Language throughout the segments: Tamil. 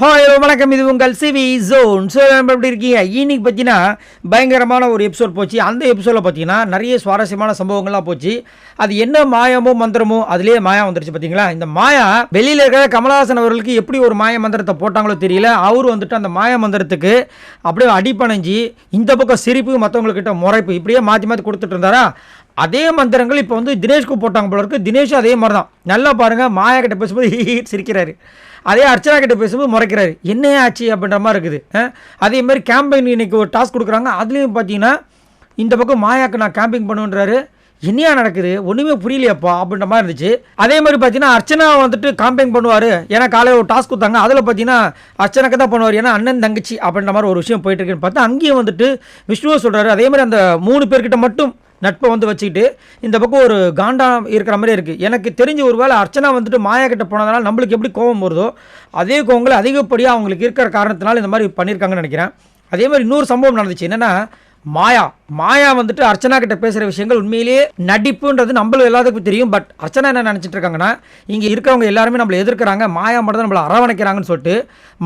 ஹாய் வணக்கம், இது உங்கள் சிவி ஜோன். ஸோ நம்ம எப்படி இருக்கீங்க? இன்னைக்கு பார்த்தீங்கன்னா பயங்கரமான ஒரு எபிசோட் போச்சு. அந்த எபிசோடில் பார்த்தீங்கன்னா நிறைய சுவாரஸ்யமான சம்பவங்கள்லாம் போச்சு. அது என்ன மாயமோ மந்திரமோ அதுலேயே மாயா வந்துருச்சு பார்த்தீங்களா. இந்த மாயா வெளியில் இருக்கிற கமலஹாசன் அவர்களுக்கு எப்படி ஒரு மாய மந்திரத்தை போட்டாங்களோ தெரியல. அவர் வந்துட்டு அந்த மாய மந்திரத்துக்கு அப்படியே அடிப்பணைஞ்சி இந்த பக்கம் சிரிப்பு மற்றவங்கக்கிட்ட முறைப்பு இப்படியே மாற்றி மாற்றி கொடுத்துட்டு இருந்தாரா. அதே மந்திரங்கள் இப்போ வந்து தினேஷ்க்கு போட்டாங்க போல இருக்கு. தினேஷும் அதே மாதிரி தான். நல்லா பாருங்கள், மாயா கிட்ட பேசும்போது சிரிக்கிறாரு, அதே அர்ச்சனா கிட்ட பேசும்போது முறைக்கிறாரு. என்ன ஆச்சு அப்படின்ற மாதிரி இருக்குது. அதே மாதிரி கேம்பெயின் இன்னைக்கு ஒரு டாஸ்க் கொடுக்குறாங்க. அதுலேயும் பார்த்தீங்கன்னா இந்த பக்கம் மாயாக்கு நான் கேம்பிங் பண்ணுன்றாரு. என்னையா நடக்குது ஒன்றுமே புரியலையாப்பா அப்படின்ற மாதிரி இருந்துச்சு. அதே மாதிரி பார்த்தீங்கன்னா அர்ச்சனா வந்துட்டு கேம்பிங் பண்ணுவார். ஏன்னா காலையில் ஒரு டாஸ்க் கொடுத்தாங்க. அதில் பார்த்தீங்கன்னா அர்ச்சனாக்கு தான் பண்ணுவார், ஏன்னா அண்ணன் தங்கச்சி அப்படின்ற மாதிரி ஒரு விஷயம் போயிட்டு இருக்குன்னு பார்த்தா அங்கேயும் வந்துட்டு விஷ்ணுவை சொல்கிறாரு. அதே மாதிரி அந்த 3 பேர்கிட்ட மட்டும் நட்பை வந்து வச்சுக்கிட்டு இந்த பக்கம் ஒரு காண்டா இருக்கிற மாதிரி இருக்குது. எனக்கு தெரிஞ்ச ஒரு வேளை அர்ச்சனா வந்துட்டு மாயா கிட்ட போனதுனால நம்மளுக்கு எப்படி கோபம் வருதோ அதே கோவங்களை அதிகப்படியாக அவங்களுக்கு இருக்கிற காரணத்தினால இந்த மாதிரி பண்ணியிருக்காங்கன்னு நினைக்கிறேன். அதே மாதிரி இன்னொரு சம்பவம் நடந்துச்சு. என்னென்னா மாயா வந்துட்டு அர்ச்சனா கிட்ட பேசுகிற விஷயங்கள் உண்மையிலேயே நடிப்புன்றது நம்மளும் எல்லாத்துக்கும் தெரியும். பட் அர்ச்சனா என்ன நினச்சிட்டு இருக்காங்கன்னா, இங்கே இருக்கிறவங்க எல்லாருமே நம்மளை எதிர்க்கிறாங்க, மாயா மட்டும் தான் நம்மளை அரவணைக்கிறாங்கன்னு சொல்லிட்டு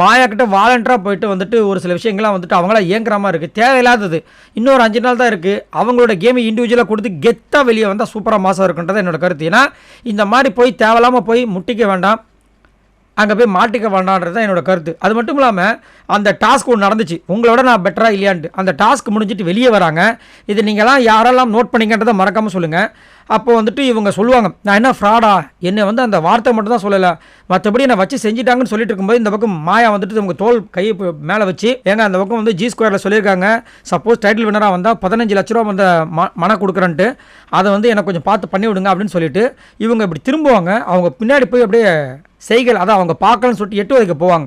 மாயா கிட்ட வாலண்டராக போயிட்டு வந்துட்டு ஒரு சில விஷயங்கள்லாம் வந்துட்டு அவங்களா இயங்குற மாதிரி இருக்குது. தேவையில்லாதது. இன்னொரு 5 நாள் தான் இருக்குது. அவங்களோட கேமை இண்டிவிஜுவலாக கொடுத்து கெத்தாக வெளியே வந்தால் சூப்பராக மாதம் இருக்குன்றது என்னோட கருத்து. ஏன்னா இந்த மாதிரி போய் தேவையில்லாமல் போய் முட்டிக்க வேண்டாம், அங்கே போய் மாட்டிக்க வேண்டான்றது தான் என்னோட கருத்து. அது மட்டும் இல்லாமல் அந்த டாஸ்க் ஒன்று நடந்துச்சு. உங்களோட நான் பெட்டராக இல்லையான்ட்டு அந்த டாஸ்க் முடிஞ்சிட்டு வெளியே வராங்க. இது நீங்கள்லாம் யாரெல்லாம் நோட் பண்ணிங்கன்றதை மறக்காமல் சொல்லுங்கள். அப்போ வந்துட்டு இவங்க சொல்லுவாங்க, நான் என்ன ஃப்ராடா, என்னை வந்து அந்த வார்த்தை மட்டும் தான் சொல்லலை, மற்றபடி என்னை வச்சு செஞ்சுட்டாங்கன்னு சொல்லிட்டு இருக்கும்போது இந்த பக்கம் மாயா வந்துட்டு உங்கள் தோல் கையை மேலே வச்சு, ஏங்க அந்த பக்கம் வந்து G2 சொல்லியிருக்காங்க, சப்போஸ் டைட்டில் வினராக வந்தால் 15 லட்ச ரூபா வந்து மன கொடுக்குறேன்ட்டு, அதை வந்து எனக்கு கொஞ்சம் பார்த்து பண்ணி விடுங்க அப்படின்னு சொல்லிட்டு இவங்க இப்படி திரும்புவாங்க. அவங்க பின்னாடி போய் அப்படியே செய்கள், அதான் அவங்க பார்க்கலன்னு சொல்லிட்டு 8 வரைக்கும் போவாங்க.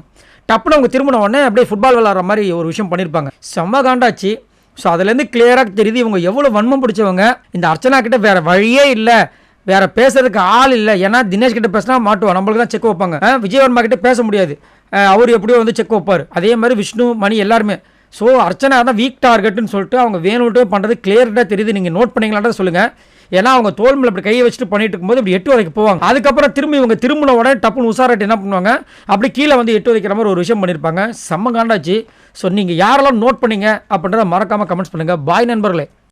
டப்புன்னு அவங்க திரும்பின உடனே அப்படியே ஃபுட்பால் விளாட்ற மாதிரி ஒரு விஷயம் பண்ணியிருப்பாங்க. செம்ம காண்டாச்சு. ஸோ அதுலேருந்து கிளியராக தெரியுது இவங்க எவ்வளோ வன்மம் பிடிச்சவங்க. இந்த அர்ச்சனா கிட்ட வேறு வழியே இல்லை, வேறு பேசுறதுக்கு ஆள் இல்லை. ஏன்னா தினேஷ் கிட்ட பேசினா மாட்டுவோம், நம்மளுக்கு தான் செக் வைப்பாங்க. விஜயவர்மா கிட்ட பேச முடியாது, அவர் எப்படியோ வந்து செக் வைப்பார். அதே மாதிரி விஷ்ணு, மணி எல்லாருமே. ஸோ அர்ச்சனா தான் வீக் டார்கெட்டுன்னு சொல்லிட்டு அவங்க வேணும்ட்டு பண்ணுறது கிளியர்டாக தெரியுது. நீங்கள் நோட் பண்ணிங்களான்றதை சொல்லுங்கள். ஏன்னா அவங்க தோல் மேலே இப்படி கையை வச்சுட்டு பண்ணிட்டு இருக்கும்போது இப்படி 8 வரைக்கும் போவாங்க. அதுக்கப்புறம் திரும்பி இவங்க திரும்பின உடனே டப்புன்னு உசாராட்டி என்ன பண்ணுவாங்க, அப்படி கீழே வந்து 8 வைக்கிற மாதிரி ஒரு விஷயம் பண்ணியிருப்பாங்க. செம்ம காண்டாச்சு. ஸோ நீங்கள் யாரெல்லாம் நோட் பண்ணீங்க அப்படின்றத மறக்காமல் கமெண்ட்ஸ் பண்ணுங்கள். பாய் நண்பர்களே.